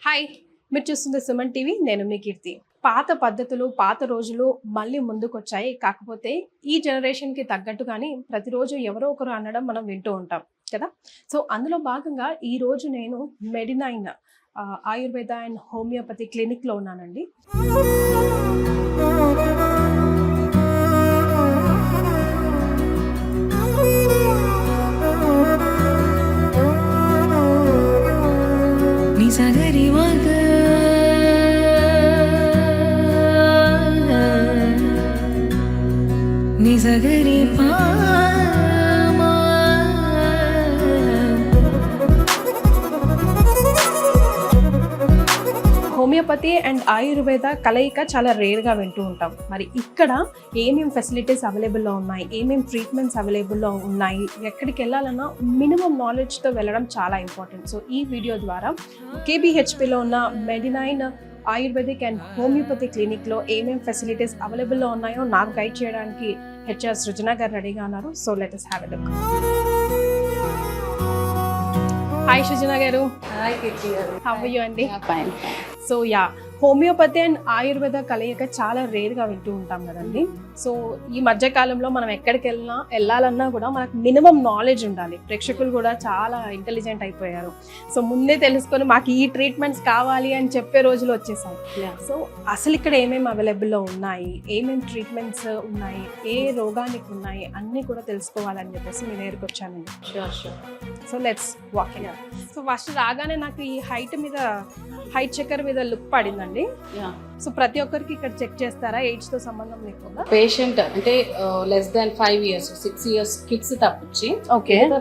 Hi, మీరు చూస్తుంది Suman TV. నేను మీ కీర్తి. పాత పద్ధతులు, పాత రోజులు మళ్ళీ ముందుకొచ్చాయి. కాకపోతే ఈ జనరేషన్కి తగ్గట్టుగాని ప్రతిరోజు ఎవరో ఒకరు అనడం మనం వింటూ ఉంటాం కదా. సో అందులో భాగంగా ఈరోజు నేను మెడినైన్ ఆయుర్వేద అండ్ హోమియోపతి క్లినిక్లో ఉన్నానండి. హోమియోపతి అండ్ ఆయుర్వేద కలయిక చాలా రేర్గా వింటూ ఉంటాం. మరి ఇక్కడ ఏమేమి ఫెసిలిటీస్ అవైలబుల్లో ఉన్నాయి, ఏమేమి ట్రీట్మెంట్స్ అవైలబుల్లో ఉన్నాయి, ఎక్కడికి వెళ్ళాలన్నా మినిమం నాలెడ్జ్తో వెళ్ళడం చాలా ఇంపార్టెంట్. సో ఈ వీడియో ద్వారా కేబిహెచ్పిలో ఉన్న మెడినైన్ ఆయుర్వేదిక్ అండ్ హోమియోపతి క్లినిక్లో ఏమేమి ఫెసిలిటీస్ అవైలబుల్లో ఉన్నాయో నాకు గైడ్ చేయడానికి హెచ్ఆర్ సృజన గారు రెడీగా ఉన్నారు. So let us have a look. Hi Srujana గారు. హాయ్ కీర్తి గారు. హౌ ఆర్ యు అండి? Fine. So homeopathy and Ayurveda కలయిక చాలా రేర్గా వింటూ ఉంటాం కదండి. సో ఈ మధ్య కాలంలో మనం ఎక్కడికి వెళ్ళాలన్నా కూడా మనకు మినిమం నాలెడ్జ్ ఉండాలి. ప్రేక్షకులు కూడా చాలా ఇంటెలిజెంట్ అయిపోయారు. సో ముందే తెలుసుకొని మాకు ఈ ట్రీట్మెంట్స్ కావాలి అని చెప్పే రోజులు వచ్చేసాయి. సో అసలు ఇక్కడ ఏమేమి అవైలబుల్లో ఉన్నాయి, ఏమేమి ట్రీట్మెంట్స్ ఉన్నాయి, ఏ రోగానికి ఉన్నాయి అన్నీ కూడా తెలుసుకోవాలని చెప్పేసి మీ దగ్గరికి వచ్చానండి. So let's walk in. So first రాగానే నాకు ఈ హైట్ చెక్కర్ మీద లుక్ పడిందండి. సో ప్రతి ఒక్కరికి ఇక్కడ చెక్ చేస్తారా? ఏజ్ తో సంబంధం లేకుండా పేషెంట్ అంటే less than 5 years 6 years kids తప్పించి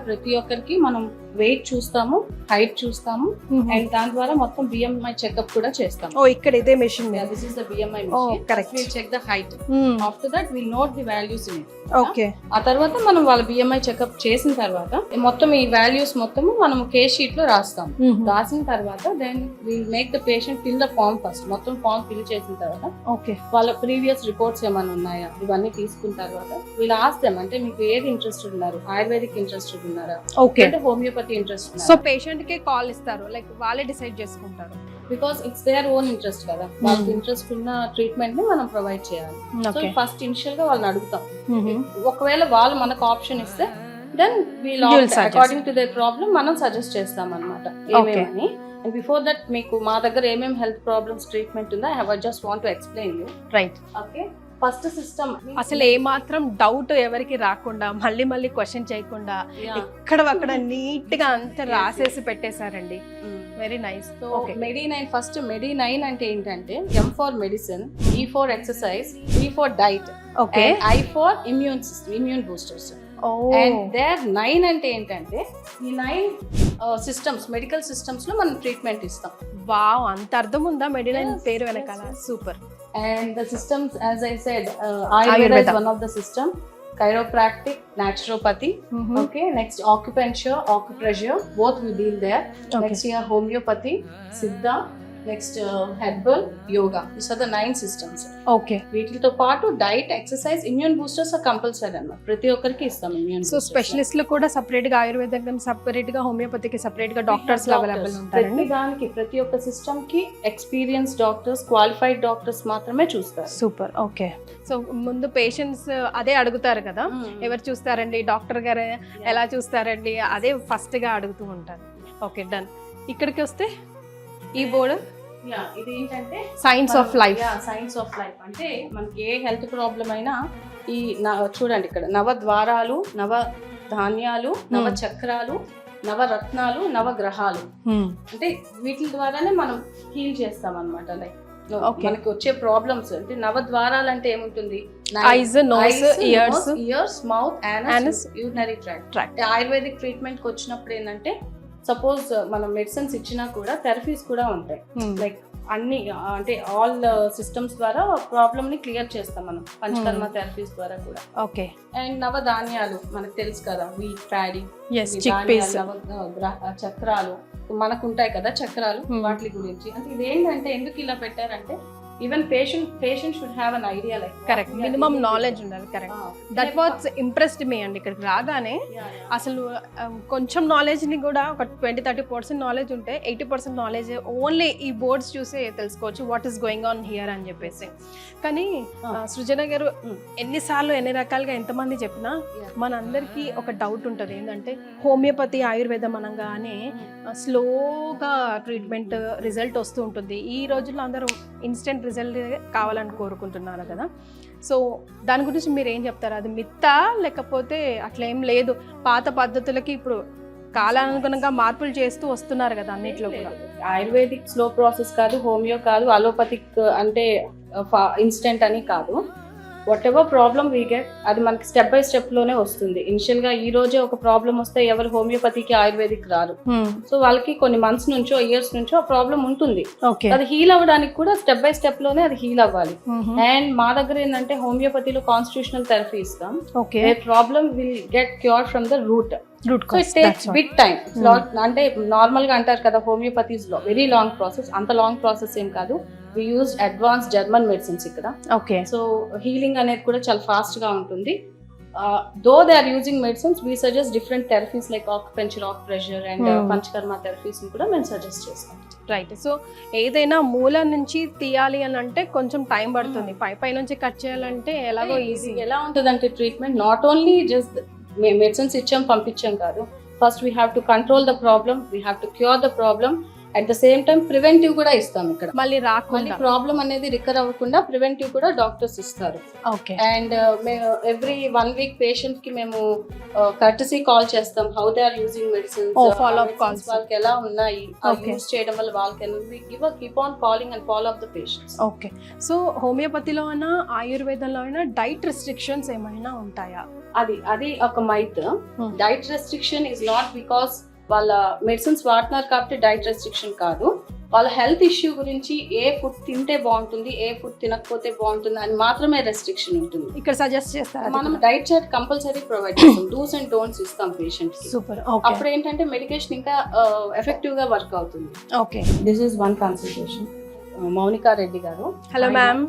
ప్రతి ఒక్కరికి మనం వెయిట్ చూస్తాము, హైట్ చూస్తాము, అండ్ దాని ద్వారా మొత్తం బిఎంఐ చెకప్ కూడా చేస్తాము. ఇక్కడ ఇదే machine. This is the BMI correct. Will check the height. After that will note the values in it. Okay. ఆ తర్వాత మనం వాళ్ళ బిఎంఐ చెకప్ చేసిన తర్వాత మొత్తం ఈ వాల్యూస్ మొత్తము మనం కేస్ షీట్ లో రాస్తాం. రాసిన తర్వాత then will make the patient fill the form first. మొత్తం ఫామ్ ఫిల్ చేసిన తర్వాత ఓకే వాళ్ళ ప్రీవియస్ రిపోర్ట్స్ ఏమైనా ఉన్నాయా ఇవన్నీ తీసుకున్న తర్వాత వీళ్ళు ఆస్తాం అంటే మీకు ఏది ఇంట్రెస్టెడ్ ఉన్నారు, ఆయుర్వేదిక్ ఇంట్రెస్టెడ్ ఉన్నారా, అంటే హోమియోపతి ఇంట్రెస్ట్. సో పేషెంట్ కి కాల్ ఇస్తారు, లైక్ వాళ్ళే డిసైడ్ చేసుకుంటారు. Because it's their own interest కదా. వాళ్ళకి ఇంట్రెస్ట్ ఉన్న ట్రీట్మెంట్ ని మనం ప్రొవైడ్ చేయాలి. సో ఫస్ట్ ఇనిషియల్ గా వాళ్ళని అడుగుతాం. ఒకవేళ వాళ్ళు మనకు ఆప్షన్ ఇస్తే then we'll according to their problem మనం సజెస్ట్ చేస్తాం అన్నమాట ఏమేమని. అండ్ బిఫోర్ దట్ మీకు మా దగ్గర ఏమేమి హెల్త్ ప్రాబ్లమ్స్ ట్రీట్మెంట్ ఉందో I just want to explain you. Right. Okay. First system అసలు ఏ మాత్రం డౌట్ ఎవరికి రాకుండా మళ్ళీ క్వశ్చన్ చేయకుండా అక్కడ నీట్ గా అంతా రాసేసి పెట్టేశారండి. Very nice. So Medinine first Medinine అంటే ఏంటంటే M for medicine, E for exercise, E for diet, okay, I for immune system, immune boosters. And there 9 అంటే ఏంటంటే ఈ 9 సిస్టమ్స్ మెడికల్ సిస్టమ్స్ లో మనం ట్రీట్మెంట్ ఇస్తాం. వావ్, అంత అర్థం ఉందా మెడినైన్ పేరు వెనకాల? Super. And the systems, as I said, Ayurveda is one of the system. Chiropractic, naturopathy, okay. Next, acupuncture, acupressure, both we deal there. Okay. Next here, homeopathy, siddha. Next, herbal, yoga. These are the 9 systems. Okay. వీటితో పాటు diet, exercise, immune boosters compulsory అన్నమాట. ప్రతి ఒక్కరికి ఇస్తాం immune. So స్పెషలిస్టులు కూడా separate గా, ఆయుర్వేదం separate గా, హోమియోపతికి సెపరేట్ గా డాక్టర్స్ అవైలబుల్ ఉంటారు. ప్రతి దానికి ప్రతి ఒక్క సిస్టమ్ కి ఎక్స్పీరియన్స్ డాక్టర్స్, క్వాలిఫైడ్ డాక్టర్స్ మాత్రమే చూస్తారు. సూపర్. ఓకే. సో ముందు పేషెంట్స్ అదే అడుగుతారు కదా, ఎవరు చూస్తారండి, డాక్టర్ గారు ఎలా చూస్తారండి, అదే ఫస్ట్ గా అడుగుతూ ఉంటారు. Okay, done. ఇక్కడికి వస్తే ఈ బోర్డు ఇది ఏంటంటే science of life. Science of life అంటే మనకి ఏ హెల్త్ ప్రాబ్లం అయినా ఈ చూడండి ఇక్కడ నవ ద్వారాలు, నవ ధాన్యాలు, నవ చక్రాలు, నవరత్నాలు, నవగ్రహాలు, అంటే వీటి ద్వారానే మనం హీల్ చేస్తాం అన్నమాట. లైక్ మనకి వచ్చే ప్రాబ్లమ్స్ అంటే నవద్వారాలు అంటే ఏముంటుంది? Eyes, nose, ears, mouth, anus, urinary tract. Ayurvedic treatment కి వచ్చినప్పుడు ఏంటంటే సపోజ్ మనం మెడిసిన్స్ ఇచ్చినా కూడా థెరపీస్ కూడా ఉంటాయి. లైక్ అన్ని అంటే ఆల్ సిస్టమ్స్ ద్వారా ప్రాబ్లమ్ ని క్లియర్ చేస్తాం మనం పంచకర్మ థెరపీస్ ద్వారా కూడా. ఓకే. అండ్ నవధాన్యాలు మనకు తెలుసు కదా, వీట్, ప్యాడీ, చక్రాలు మనకు ఉంటాయి కదా చక్రాలు, వాటి గురించి. అంటే ఇదేంటంటే ఎందుకు ఇలా పెట్టారంటే even patient should have an idea like correct, minimum knowledge ఉండాలి. Correct, that what's impressed me అండి. ఇక్కడికి రాగానే అసలు కొంచెం నాలెడ్జ్ని కూడా ఒక 20-30% నాలెడ్జ్ ఉంటే 80% నాలెడ్జ్ ఓన్లీ ఈ బోర్డ్స్ చూసే తెలుసుకోవచ్చు what is going on here అని చెప్పేసి. కానీ సృజన గారు ఎన్నిసార్లు ఎన్ని రకాలుగా ఎంతమంది చెప్పినా మనందరికీ ఒక డౌట్ ఉంటుంది, ఏంటంటే హోమియోపతి ఆయుర్వేదం అనగానే స్లోగా ట్రీట్మెంట్ రిజల్ట్ వస్తూ ఉంటుంది. ఈ రోజుల్లో అందరూ ఇన్స్టెంట్ రిజల్ట్ కావాలని కోరుకుంటున్నారు కదా. సో దాని గురించి మీరు ఏం చెప్తారు? అది మిత్తా లేకపోతే అట్లా ఏం లేదు, పాత పద్ధతులకి ఇప్పుడు కాలానుగుణంగా మార్పులు చేస్తూ వస్తున్నారు కదా అన్నిట్లో కూడా? ఆయుర్వేదిక్ స్లో ప్రాసెస్ కాదు, హోమియో కాదు, అలోపతిక్ అంటే ఇన్స్టెంట్ అని కాదు. What ever problem we get అది మనకి స్టెప్ బై స్టెప్ లోనే వస్తుంది. ఇనిషియల్ గా ఈ రోజే ఒక ప్రాబ్లం వస్తే ఎవరు హోమియోపతికి ఆయుర్వేదిక్ రారు. సో వాళ్ళకి కొన్ని మంత్స్ నుంచో ఇయర్స్ నుంచో ఆ ప్రాబ్లం ఉంటుంది. అది హీల్ అవ్వడానికి కూడా స్టెప్ బై స్టెప్ లోనే అది హీల్ అవ్వాలి. అండ్ మా దగ్గర ఏంటంటే హోమియోపతిలో కాన్స్టిట్యూషనల్ థెరపీ ఇస్తాం. Problem will get cure from the root. So it takes big time. అంటే నార్మల్ గా అంటారు కదా హోమియోపతీస్ లో వెరీ లాంగ్ ప్రాసెస్, అంత లాంగ్ ప్రాసెస్ ఏం కాదు. We use advanced German medicines ఇక్కడ. ఓకే, సో హీలింగ్ అనేది కూడా చాలా ఫాస్ట్ గా ఉంటుంది. Though they are using medicines, we suggest different therapies like acupuncture, acupressure and panchakarma therapies ని కూడా మేము సజెస్ట్ చేస్తాం. రైట్, సో ఏదైనా మూల నుంచి తీయాలి అని అంటే కొంచెం టైం పడుతుంది, పై నుంచి కట్ చేయాలంటే ఎలాగో ఈజీ. ఎలా ఉంటుందంటే treatment not only just medicines ఇచ్చాం పంపించాం కాదు. First we have to control the problem, we have to cure the problem. At the same time preventive కూడా ఇస్తాం ఇక్కడ. మళ్ళీ రాకుండా ప్రాబ్లం అనేది రికవర్ అవ్వకుండా ప్రివెంటివ్ కూడా డాక్టర్స్ ఇస్తారు. Okay, and every 1 week patient కి మేము కర్టసీ కాల్ చేస్తాం. How they are using medicines, follow up calls, వాళ్ళకి ఎలా ఉన్నాయి, యూజ్ చేయడం వల్ల వాళ్ళకి keep on calling and follow up the patients. Okay, so హోమియోపతిలో అయినా ఆయుర్వేదంలో అయినా డైట్ రెస్ట్రిక్షన్స్ ఏమైనా ఉంటాయా? అది ఒక myth. Diet restriction is not because వాళ్ళ మెడిసిన్స్ వాడుతున్నారు కాబట్టి డైట్ రెస్ట్రిక్షన్ కాదు. వాళ్ళ హెల్త్ ఇష్యూ గురించి ఏ ఫుడ్ తింటే బాగుంటుంది, ఏ ఫుడ్ తినకపోతే బాగుంటుంది అని మాత్రమే రెస్ట్రిక్షన్ ఉంటుంది. ఇక్కడ సజెస్ట్ చేస్తారు. మనం డైట్ చార్ట్ కంపల్సరీ ప్రొవైడ్ చేస్తాం, డూస్ అండ్ డోంట్స్ ఇస్తాం పేషెంట్ కి. సూపర్. అప్పుడు ఏంటంటే మెడికేషన్ ఇంకా ఎఫెక్టివ్ గా వర్క్ అవుతుంది. Okay, this is one consultation. Mounika Reddy గారు. Hello ma'am.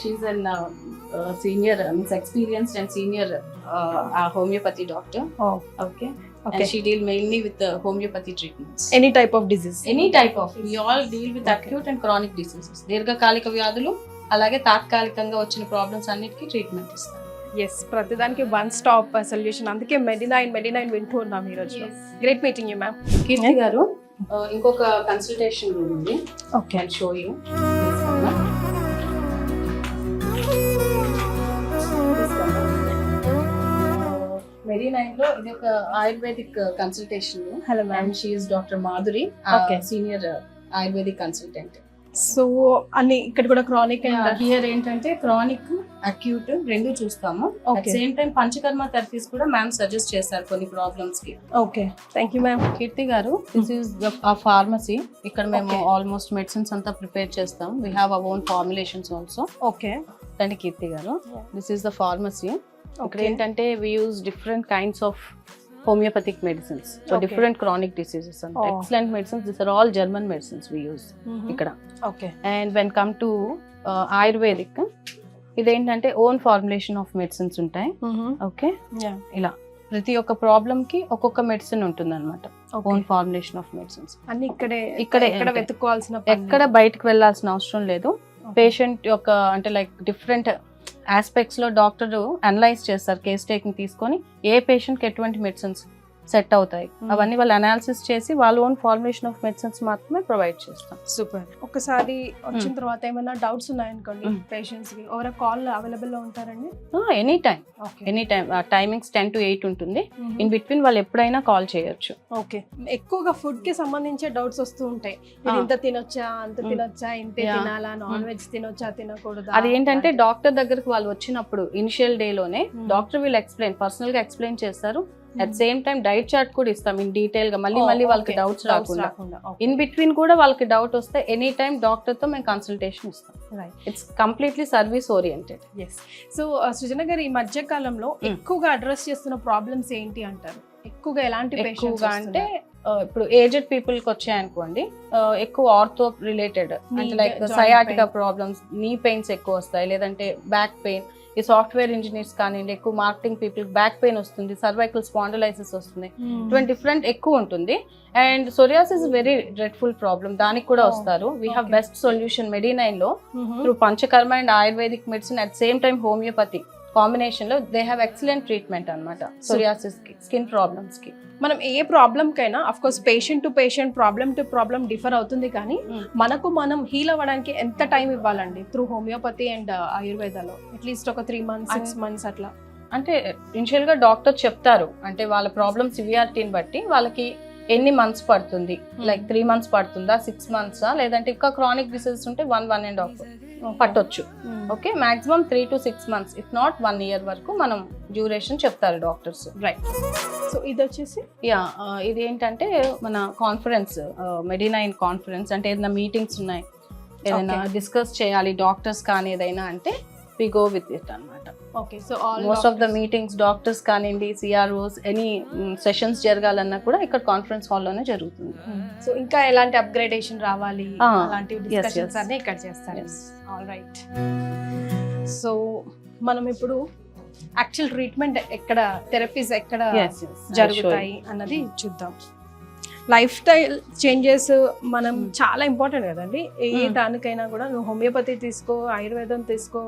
She an senior experienced and senior homeopathy doctor. Okay. And she deal mainly with the homeopathy treatments. Any type of disease? Any type of. We all deal with acute and chronic diseases. దీర్ఘకాలిక వ్యాధులు అలాగే తాత్కాలికంగా వచ్చిన problems అన్నిటికీ treatment ఇస్తాం. Yes, ప్రతిదానికి one stop solution. అందుకే మెడినైన్ వింటూ ఉన్నాం ఈ రోజు. Great meeting you ma'am. Keerthi గారు, ఇంకొక కన్సల్టేషన్ రూమ్ ఉంది. Okay, I'll show you. Medinine లో ఇది ఒక Ayurvedic consultation. Hello ma'am. She is doctor Madhuri, senior Ayurvedic consultant. So అన్ని ఇక్కడ కూడా క్రానిక్ హియర్ ఏంటంటే క్రానిక్, అక్యూట్ రెండు చూస్తాము. At same time panchakarma therapies కూడా మ్యామ్ సజెస్ట్ చేస్తారు కొన్ని ప్రాబ్లమ్స్ కి. Okay, thank you ma'am. Keerthi గారు, దిస్ ఈస్ ఆ ఫార్మసీ. ఇక్కడ మేము ఆల్మోస్ట్ మెడిసిన్స్ అంతా ప్రిపేర్ చేస్తాం. We have our own formulations also. Okay, రండి కీర్తి గారు. This is the pharmacy. ఇక్కడ ఏంటంటే we use different kinds of homeopathic medicines for different chronic diseases and excellent medicines. These are all German medicines we use ikkada. Okay, and when come to ayurvedic, ఇదేంటంటే own formulation of medicines ఉంటాయి. Okay, ఇలా ప్రతి ఒక్క problem కి ఒక్కొక్క medicine ఉంటుంది అనమాట. Own formulation of medicines అన్ని ఇక్కడే వెతుక్కోవాల్సిన, ఎక్కడ బయటకు వెళ్ళాల్సిన అవసరం లేదు. పేషెంట్ యొక్క అంటే లైక్ డిఫరెంట్ ఆస్పెక్ట్స్ లో డాక్టర్ అనలైజ్ చేస్తారు. కేస్ టేకింగ్ తీసుకొని ఏ పేషెంట్ కి ఎటువంటి మెడిసిన్స్ సెట్ అవుతాయి అవన్నీ వాళ్ళు అనాలిసిస్ చేసి వాళ్ళ ఓన్ ఫార్ములేషన్ ఆఫ్ మెడిసిన్స్ మాత్రమే ప్రొవైడ్ చేస్తాం. సూపర్. ఒకసారి వచ్చిన తర్వాత ఏమైనా డౌట్స్ ఉన్నాయనుకోండి పేషెంట్స్ కి, ఎవరైనా కాల్ అవైలబుల్ లో ఉంటారండి? ఎనీ టైం టైమింగ్స్ 10 to 8 ఉంటుంది. ఇన్ బిట్వీన్ వాళ్ళు ఎప్పుడైనా కాల్ చేయొచ్చు. ఓకే, ఎక్కువగా ఫుడ్ కి సంబంధించే డౌట్స్ వస్తూ ఉంటాయి. ఇంత తినొచ్చా, అంత తినొచ్చా, ఇంతే తినాలా, నాన్ వెజ్ తినొచ్చా, తినకూడదు. అది ఏంటంటే డాక్టర్ దగ్గరకు వాళ్ళు వచ్చినప్పుడు ఇనిషియల్ డే లోనే డాక్టర్ వీళ్ళు పర్సనల్ గా ఎక్స్ప్లెయిన్ చేస్తారు. At same time diet chart కూడా ఇస్తాం ఇన్ డీటెయిల్ గా, మళ్ళీ వాళ్ళకి డౌట్స్ రాకుండా. ఇన్ బిట్వీన్ కూడా వాళ్ళకి డౌట్ వస్తే ఎనీ టైం డాక్టర్ తో మేము కన్సల్టేషన్ ఇస్తాం. It's completely service oriented. So Srujana గారు, ఈ మధ్య కాలంలో ఎక్కువగా అడ్రస్ చేస్తున్న ప్రాబ్లమ్స్ ఏంటి అంటారు? ఎక్కువగా ఎలాంటి పేషెంట్స్ అంటే ఇప్పుడు ఏజ్డ్ పీపుల్కి వచ్చాయనుకోండి, ఎక్కువ ఆర్థో రిలేటెడ్ అంటే like joint sciatica pain. Problems, knee pains ఎక్కువ వస్తాయి, లేదంటే బ్యాక్ పెయిన్. ఈ సాఫ్ట్వేర్ ఇంజనీర్స్ కానివ్వండి, ఎక్కువ మార్కెటింగ్ పీపుల్ బ్యాక్ పెయిన్ వస్తుంది, సర్వైకల్ స్పాండిలైసిస్ వస్తుంది, ఇటువంటి డిఫరెంట్ ఎక్కువ ఉంటుంది. And psoriasis very dreadful problem, దానికి కూడా వస్తారు. We have best solution Medinine లో through panchakarma and Ayurvedic medicine at same time homeopathy combination లో దే హ్యావ్ ఎక్సలెంట్ ట్రీట్మెంట్ అన్నమాట సోరియాసిస్ కి, స్కిన్ ప్రాబ్లమ్స్ కి. మనం ఏ ప్రాబ్లమ్ కైనా of course patient to patient, problem to problem differ అవుతుంది, కానీ మనకు మనం హీల్ అవ్వడానికి ఎంత టైం ఇవ్వాలండి త్రూ హోమియోపతి అండ్ ఆయుర్వేదాలో? అట్లీస్ట్ ఒక 3 months 6 months అట్లా. అంటే ఇనిషియల్ గా డాక్టర్ చెప్తారు, అంటే వాళ్ళ ప్రాబ్లమ్ సివియారిటీని బట్టి వాళ్ళకి ఎన్ని మంత్స్ పడుతుంది, లైక్ 3 months పడుతుందా, 6 months, లేదంటే ఇంకా క్రానిక్ డిసీజెస్ ఉంటే 1.5 పట్టొచ్చు. Okay, maximum 3 to 6 months, if not 1 year వరకు మనం డ్యూరేషన్ చెప్తారు డాక్టర్స్. రైట్. సో ఇది వచ్చేసి ఇది ఏంటంటే మన కాన్ఫరెన్స్, మెడినైన్ కాన్ఫరెన్స్, అంటే ఏదైనా మీటింగ్స్ ఉన్నాయి, ఏదైనా డిస్కస్ చేయాలి డాక్టర్స్ కానీ ఏదైనా అంటే వి గో విత్ ఇట్ అన్నమాట. Okay. So most of the meetings doctors కానివ్వండి, సిఆర్ఓస్, ఎనీ సెషన్స్ జరగాలన్నా కూడా ఇక్కడ కాన్ఫరెన్స్ హాల్లోనే జరుగుతుంది. సో ఇంకా ఎలాంటి అప్గ్రేడేషన్ రావాలి అలాంటి yes. డిస్కషన్స్ అన్ని ఇక్కడ చేస్తారు. All right. సో మనం ఇప్పుడు యాక్చువల్ ట్రీట్మెంట్ ఎక్కడ, థెరపీస్ ఎక్కడ జరుగుతాయి అన్నది చూద్దాం. లైఫ్ స్టైల్ చేంజెస్ మనం చాలా ఇంపార్టెంట్ కదండి. ఏ దానికైనా కూడా నువ్వు హోమియోపతి తీసుకో, ఆయుర్వేదం తీసుకో,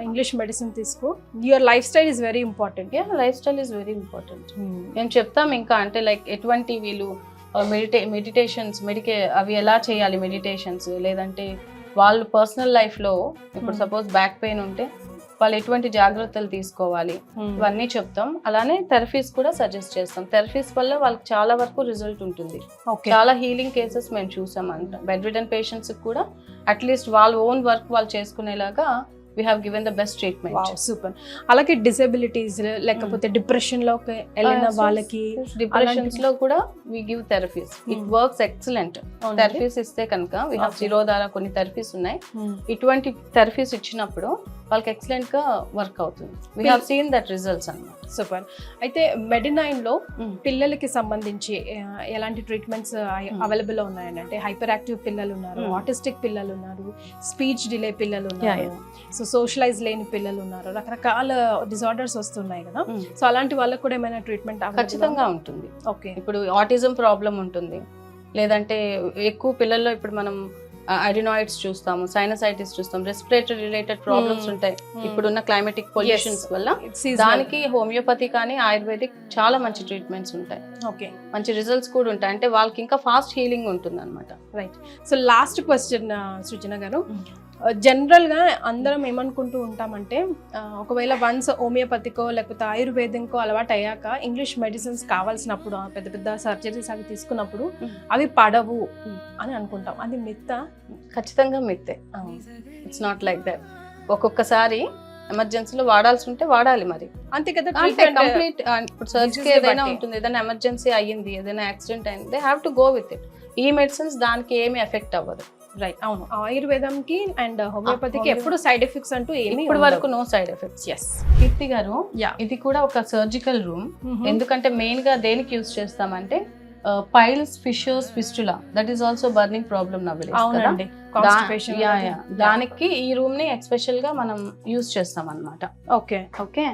ఇంగ్లీష్ మెడిసిన్ తీసుకో, your life style is very important. Life style is very important. మేము చెప్తాం ఇంకా, అంటే లైక్ ఎటువంటి వీళ్ళు మెడిటేషన్స్ అవి ఎలా చేయాలి మెడిటేషన్స్, లేదంటే వాళ్ళు పర్సనల్ లైఫ్లో ఇప్పుడు సపోజ్ బ్యాక్ పెయిన్ ఉంటే వాళ్ళు ఎటువంటి జాగ్రత్తలు తీసుకోవాలి, ఇవన్నీ చెప్తాం. అలానే థెరపీస్ కూడా సజెస్ట్ చేస్తాం. థెరపీస్ వల్ల వాళ్ళకి చాలా వరకు రిజల్ట్ ఉంటుంది. చాలా హీలింగ్ కేసెస్ మేము చూసాం అంట. బెడ్ రిడన్ పేషెంట్స్ కూడా అట్లీస్ట్ వాళ్ళ ఓన్ వర్క్ వాళ్ళు చేసుకునేలాగా we have given the best treatment. Wow, super. అలాగే డిసెబిలిటీస్ లేకపోతే డిప్రెషన్ లోకి వెళ్ళిన వాళ్ళకి, డిప్రెషన్స్ లో కూడా we give therapies. It works excellent. Therapies ఇస్తే కనుక we have శిరోధార కొన్ని థెరపీస్ ఉన్నాయి. ఇటువంటి థెరపీస్ ఇచ్చినప్పుడు వాళ్ళకి ఎక్సలెంట్ గా వర్క్ అవుతుంది. we have seen that results అన్నమాట. సూపర్. అయితే మెడినైన్ లో పిల్లలకి సంబంధించి ఎలాంటి ట్రీట్మెంట్స్ అవైలబుల్ ఉన్నాయండి? అంటే హైపర్ యాక్టివ్ పిల్లలు ఉన్నారు, ఆటిస్టిక్ పిల్లలు ఉన్నారు, స్పీచ్ డిలే పిల్లలు ఉన్నారు, సో సోషలైజ్ లేని పిల్లలు ఉన్నారు, రకరకాల డిజార్డర్స్ వస్తున్నాయి కదా. సో అలాంటి వాళ్ళకి కూడా ఏమైనా ట్రీట్మెంట్ ఖచ్చితంగా ఉంటుంది. ఓకే. ఇప్పుడు ఆటిజం ప్రాబ్లం ఉంటుంది, లేదంటే ఎక్కువ పిల్లల్లో ఇప్పుడు మనం అడినాయిడ్స్ చూస్తాము, సైనసైటిస్ చూస్తాం, రెస్పిరేటరీ రిలేటెడ్ ప్రాబ్లమ్స్ ఉంటాయి ఇప్పుడున్న క్లైమేటిక్ పొల్యూషన్స్ వల్ల. దానికి హోమియోపతి కానీ ఆయుర్వేదిక్ చాలా మంచి ట్రీట్మెంట్స్ ఉంటాయి. ఓకే, మంచి రిజల్ట్స్ కూడా ఉంటాయి. అంటే వాళ్ళకి ఇంకా ఫాస్ట్ హీలింగ్ ఉంటుంది అనమాట. రైట్. సో లాస్ట్ క్వశ్చన్ సృజన గారు, జనరల్గా అందరం ఏమనుకుంటూ ఉంటామంటే ఒకవేళ వన్స్ హోమియోపతికో లేకపోతే ఆయుర్వేదంకో అలవాటు అయ్యాక ఇంగ్లీష్ మెడిసిన్స్ కావాల్సినప్పుడు పెద్ద పెద్ద సర్జరీస్ అవి తీసుకున్నప్పుడు అవి పడవు అని అనుకుంటాం. అది మిత్తా? ఖచ్చితంగా మిత్తే. It's not like that. ఒక్కొక్కసారి ఎమర్జెన్సీలో వాడాల్సి ఉంటే వాడాలి మరి, అంతే కదా. కంప్లీట్ ఇప్పుడు సర్జరీ ఏదైనా ఉంటుంది, ఏదైనా ఎమర్జెన్సీ అయ్యింది, ఏదైనా యాక్సిడెంట్ అయింది, they have to go with it. ఈ మెడిసిన్స్ దానికి ఏమి ఎఫెక్ట్ అవ్వదు. రైట్. అవును, ఆయుర్వేదంకి అండ్ హోమియోపతికి ఎప్పుడు సైడ్ ఎఫెక్ట్స్ అంటూ ఏమి ఇప్పటి వరకు నో సైడ్ ఎఫెక్ట్స్. ఎస్ కీర్తి గారు, ఇది కూడా ఒక సర్జికల్ రూమ్. ఎందుకంటే మెయిన్ గా దేనికి యూజ్ చేస్తామంటే piles, fissures, fistula, that is also burning problem నవ్వులేదు. దానికి ఈ రూమ్ ని ఎస్పెషల్ గా మనం యూజ్ చేస్తాం అన్నమాట. Okay okay.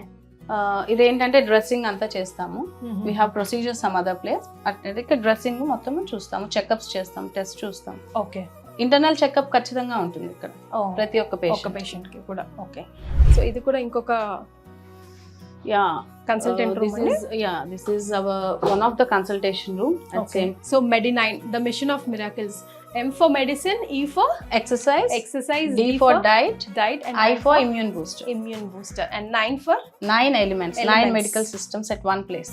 ఇదేంటంటే డ్రెస్సింగ్ అంతా చేస్తాము. We have procedure some other place. ఇక్కడ డ్రెస్సింగ్ మొత్తం చూస్తాము, చెకప్స్ చేస్తాం, టెస్ట్ చూస్తాం. ఓకే. ఇంటర్నల్ చెకప్ ఖచ్చితంగా ఉంటుంది ఇక్కడ ప్రతి ఒక్క పేషెంట్ కి కూడా. ఓకే. సో ఇది కూడా ఇంకొక consultant room. This is our one of the consultation room. So Medinine, the machine of miracles. M for medicine, E for exercise, D for diet, and I for immune booster, and 9 for 9 elements, 9 medical systems at one place.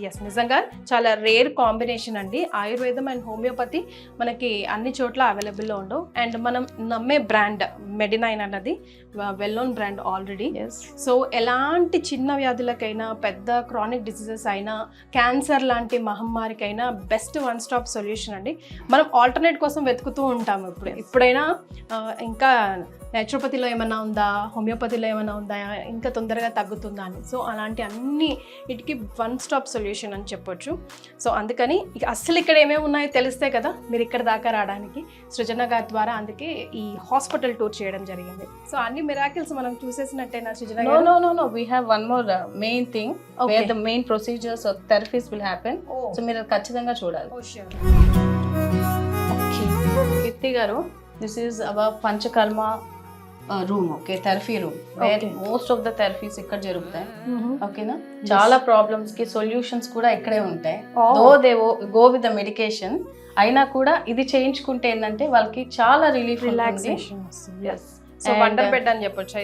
Yes, నిజంగా చాలా rare combination అండి. ఆయుర్వేదం and homeopathy మనకి అన్ని చోట్ల available లో ఉండవు. And మనం నమ్మే బ్రాండ్ మెడినైన్ అన్నది well known brand already. So ఎలాంటి చిన్న వ్యాధులకైనా, పెద్ద క్రానిక్ డిసీజెస్ అయినా, క్యాన్సర్ లాంటి మహమ్మారికైనా బెస్ట్ వన్ స్టాప్ సొల్యూషన్ అండి. మనం ఆల్టర్నేట్ ట్రీట్మెంట్ కోసం వెతుకుతూ ఉంటాము ఇప్పుడైనా ఇంకా నేచురోపతిలో ఏమైనా ఉందా, హోమియోపతిలో ఏమైనా ఉందా, ఇంకా తొందరగా తగ్గుతుందా అని. సో అలాంటి అన్ని వీటికి వన్ స్టాప్ సొల్యూషన్ అని చెప్పొచ్చు. సో అందుకని అస్సలు ఇక్కడ ఏమేమి ఉన్నాయో తెలిస్తే కదా మీరు ఇక్కడ దాకా రావడానికి. సృజన గారి ద్వారా అందుకే ఈ హాస్పిటల్ టూర్ చేయడం జరిగింది. సో అన్ని మిరాకిల్స్ మనం చూసేసినట్టేనా సృజన గారు? No. We have one more main thing where the main procedures or therapies will happen. So మీరు ఖచ్చితంగా చూడాలి. కీర్తి గారు, this is our panchakarma room, okay, therapy room, wear most of the therapies ఇక్కడ జరుగుతాయి. ఓకేనా, చాలా ప్రాబ్లమ్స్ కి సొల్యూషన్స్ కూడా ఇక్కడే ఉంటాయి. Though they go with the medication అయినా కూడా ఇది చేయించుకుంటే ఏంటంటే వాళ్ళకి చాలా రిలాక్సేషన్. సో వండర్ బెడ్ అని చెప్పొచ్చు.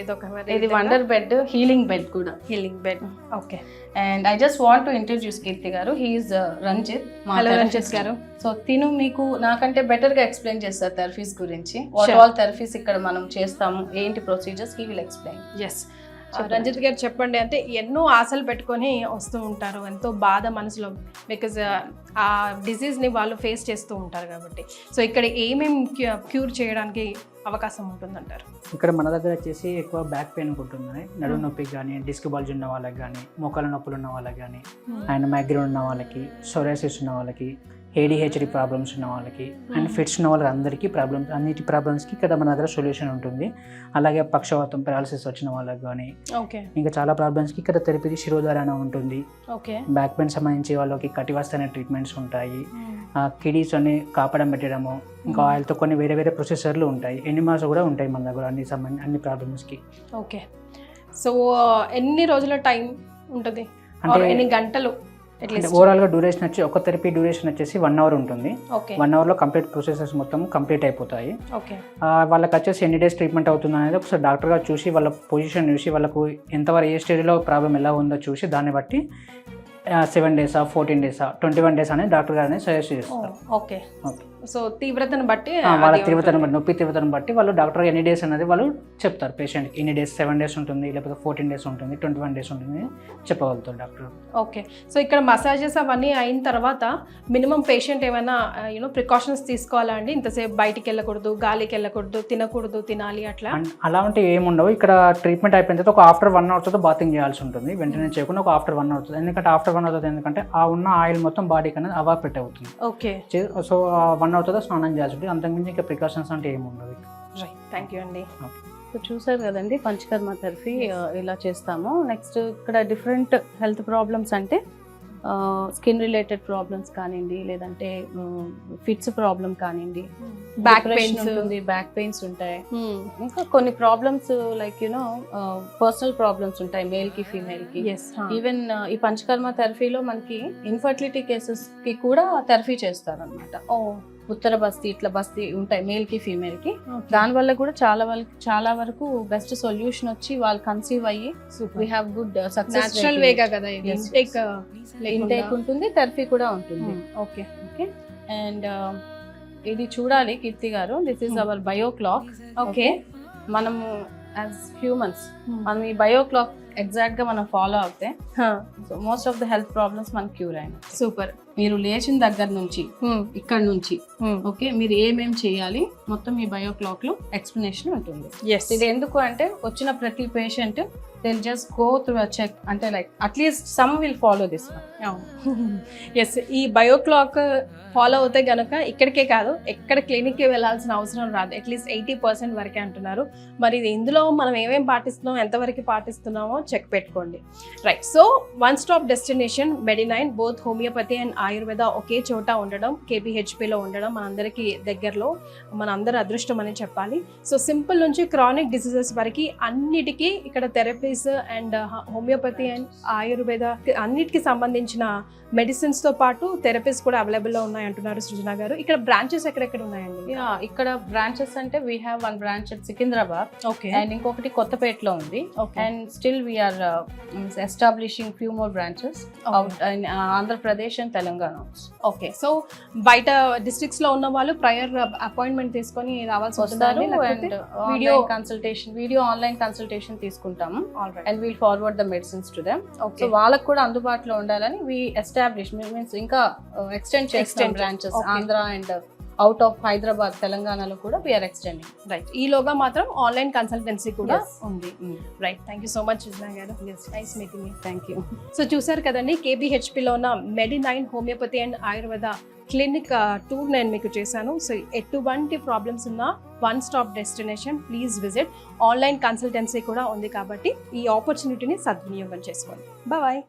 ఇది వండర్ బెడ్, హీలింగ్ బెడ్ కూడా. Healing bed, okay. And I just want to introduce Keerthi గారు. He is Ranjith. Hello Ranjith గారు. సో తిను మీకు నాకంటే బెటర్ గా ఎక్స్ప్లెయిన్ చేస్తారు థెరపీస్ గురించి. వాట్ ఆల్ థెరపీస్ ఇక్కడ మనం చేస్తాము, ఏంటి procedures, he will explain. Yes, Ranjith గారు చెప్పండి. అంటే ఎన్నో ఆశలు పెట్టుకొని వస్తూ ఉంటారు, ఎంతో బాధ మనసులో, బికాజ్ ఆ డిసీజ్ని వాళ్ళు ఫేస్ చేస్తూ ఉంటారు కాబట్టి. సో ఇక్కడ ఏమేమి క్యూర్ చేయడానికి అవకాశం ఉంటుందంటారు? ఇక్కడ మన దగ్గర వచ్చేసి ఎక్కువ బ్యాక్ పెయిన్ ఉంటున్నాయి, నడుము నొప్పికి కానీ, డిస్క్ బల్జ్ ఉన్న వాళ్ళకి కానీ, మోకాల నొప్పులు ఉన్న వాళ్ళకి కానీ, అండ్ మైగ్రేన్ ఉన్న వాళ్ళకి, సోరియాసిస్ ఉన్న వాళ్ళకి, ADHD ప్రాబ్లమ్స్ ఉన్న వాళ్ళకి, అండ్ ఫిట్స్ ఉన్న వాళ్ళకి అందరికీ అన్నిటి ప్రాబ్లమ్స్కి ఇక్కడ మన దగ్గర సొల్యూషన్ ఉంటుంది. అలాగే పక్షవాతం, పెరాలసిస్ వచ్చిన వాళ్ళకి కానీ, ఇంకా చాలా ప్రాబ్లమ్స్కి ఇక్కడ థెరపీ శిరోధారణ ఉంటుంది. బ్యాక్ పెయిన్ సంబంధించి వాళ్ళకి కటివాస్త అనే ట్రీట్మెంట్స్ ఉంటాయి. కిడీస్ అన్ని కాపడం పెట్టడము, ఇంకా ఆయిల్తో కొన్ని వేరే వేరే ప్రొసెసర్లు ఉంటాయి. ఎనిమాస్ కూడా ఉంటాయి మన దగ్గర అన్ని ప్రాబ్లమ్స్కి. ఓకే, సో ఎన్ని రోజుల టైం ఉంటుంది, అంటే ఎన్ని గంటలు? ఓవరాల్గా డ్యూరేషన్ వచ్చి ఒక థెరపీ డ్యూరేషన్ వచ్చేసి 1 hour ఉంటుంది. 1 hourలో కంప్లీట్ ప్రొసెసెస్ మొత్తం కంప్లీట్ అయిపోతాయి. వాళ్ళకి వచ్చేసి ఎన్ని డేస్ ట్రీట్మెంట్ అవుతుంది అనేది ఒకసారి డాక్టర్ గారు చూసి, వాళ్ళ పొజిషన్ చూసి, వాళ్ళకు ఎంతవరకు ఏ స్టేజ్లో ప్రాబ్లం ఎలా ఉందో చూసి దాన్ని బట్టి 7 days, 14 days, 21 days అనేది డాక్టర్ గారిని సజెస్ట్ చేస్తారు. ఓకే, సో తీవ్రతను బట్టి, వాళ్ళ తీవ్రతను బట్టి, నొప్పి తీవ్రతను బట్టి వాళ్ళు డాక్టర్ ఎన్ని డేస్ అనేది వాళ్ళు చెప్తారు. పేషెంట్కి ఇన్ని డేస్, 7 days ఉంటుంది, లేకపోతే 14 days ఉంటుంది, 21 days ఉంటుంది చెప్పగలుగుతారు డాక్టర్. ఓకే, సో ఇక్కడ మసాజెస్ అవన్నీ అయిన తర్వాత మినిమం పేషెంట్ ఏమైనా ప్రికాషన్స్ తీసుకోవాలా అండి? ఇంతసేపు బయటికి వెళ్ళకూడదు, గాలికి వెళ్ళకూడదు, తినకూడదు, తినాలి అట్లా అలాంటివి ఏమి ఉండవు. ఇక్కడ ట్రీట్మెంట్ అయిపోయిన తర్వాత ఒక ఆఫ్టర్ 1 hour తర్వాత బాతింగ్ చేయాల్సి ఉంటుంది. వెంటనే చేయకుండా ఒక ఆఫ్టర్ 1 hour అవుతుంది. ఎందుకంటే ఆఫ్టర్ 1 hour అవుతుంది, ఎందుకంటే ఆ ఉన్న ఆయిల్ మొత్తం బాడీకి అనేది అవాపరేట్ అవుతుంది. ఓకే, సో 1 hour తర్వాత స్నానం చేయాల్సి ఉంటుంది. అంతకుమించి ఇంకా ప్రికాషన్స్ అంటే ఏమి ఉండదు. రైట్, థ్యాంక్ యూ అండి. సో చూసారు కదండి పంచకర్మ థెరపీ ఇలా చేస్తాము. నెక్స్ట్ ఇక్కడ డిఫరెంట్ హెల్త్ ప్రాబ్లమ్స్ అంటే స్కిన్ రిలేటెడ్ ప్రాబ్లమ్స్ కానివ్వండి, లేదంటే ఫిట్స్ ప్రాబ్లమ్ కానివ్వండి, బ్యాక్ పెయిన్స్ ఉంటుంది, బ్యాక్ పెయిన్స్ ఉంటాయి, ఇంకా కొన్ని ప్రాబ్లమ్స్ లైక్ పర్సనల్ ప్రాబ్లమ్స్ ఉంటాయి మేల్ కి, ఫీమేల్ కి. ఈవెన్ ఈ పంచకర్మ థెరపీలో మనకి ఇన్ఫర్టిలిటీ కేసెస్ కి కూడా థెరపీ చేస్తారు అనమాట. ఉత్తర బస్తీ, ఇట్లా బస్తీ ఉంటాయి మేల్ కి, ఫీమేల్ కి. దానివల్ల కూడా చాలా వరకు బెస్ట్ సొల్యూషన్ వచ్చి వాళ్ళు కన్సీవ్ అయ్యి we have good success. Intake ఉంటుంది, థెరపీ కూడా ఉంటుంది. ఓకే, అండ్ ఇది చూడాలి కీర్తి గారు, this is our bio clock. Okay, మనము యాజ్ హ్యూమన్స్ మనం ఈ బయో క్లాక్ ఎగ్జాక్ట్ గా మనం ఫాలో అవుతే so most of the health problems మనకి క్యూర్ అయిన. సూపర్. మీరు లేచిన దగ్గర నుంచి ఇక్కడ నుంచి ఓకే మీరు ఏమేం చేయాలి మొత్తం ఈ బయో క్లాక్ లో ఎక్స్ప్లెనేషన్ ఉంటుంది. ఇది ఎందుకు అంటే వచ్చిన ప్రతి patient they'll just go through a check అంటే like at least some will follow this one. Yes, ఈ బయో క్లాక్ ఫాలో అవుతే గనుక ఇక్కడికే కాదు ఎక్కడ క్లినిక్కి వెళ్ళాల్సిన అవసరం రాదు. అట్లీస్ట్ 80% వరకే అంటున్నారు. మరి ఇందులో మనం ఏమేమి పాటిస్తున్నాం, ఎంతవరకు పాటిస్తున్నామో చెక్ పెట్టుకోండి. Right, so one stop destination Medinine, both homeopathy and Ayurveda ఒకే చోట ఉండడం, KPHPలో ఉండడం మనందరికీ దగ్గరలో, మనందరి అదృష్టం అని చెప్పాలి. సో సింపుల్ నుంచి క్రానిక్ డిసీజెస్ వరకు అన్నిటికీ ఇక్కడ therapies and homeopathy and Ayurveda అన్నిటికీ సంబంధించిన మెడిసిన్స్ తో పాటు థెరపీస్ కూడా అవైలబుల్ లో ఉన్నాయి అంటున్నారు సృజన గారు. ఇక్కడ బ్రాంచెస్ ఎక్కడెక్కడ ఉన్నాయండి? ఇక్కడ బ్రాంచెస్ అంటే we have one branch at Secunderabad, and ఇంకొకటి కొత్తపేటలో ఉంది, and still we are establishing few more branches in Andhra Pradesh and Telangana. Okay, so బయట డిస్ట్రిక్ట్స్ లో ఉన్న వాళ్ళు ప్రయర్ అపాయింట్మెంట్ తీసుకొని రావాల్సి వస్తారు. Video consultation, video online consultation తీసుకుంటాము, and we'll forward the medicines to them. So వాళ్ళకు కూడా అందుబాటులో ఉండాలని వి ఎస్టాబ్లిష్ మీన్స్ ఇంకా ఎక్స్టెండ్ చేస్తాం branches Andhra and out of Hyderabad తెలంగాణలో కూడా వీఆర్ ఎక్స్టెండింగ్. రైట్, ఈలోగా మాత్రం ఆన్లైన్ కన్సల్టెన్సీ కూడా Yes. ఉంది. Right, thank you so much Rizna గారు. Nice meeting you. Thank you. So చూసారు కదండి, KBHPలో ఉన్న Medinine homeopathy and Ayurveda clinic tour నేను మీకు చేశాను. సో ఎటువంటి ప్రాబ్లమ్స్ ఉన్నా one stop destination, please visit. Online consultancy కూడా ఉంది కాబట్టి ఈ ఆపర్చునిటీని సద్వినియోగం చేసుకోండి. బాయ్.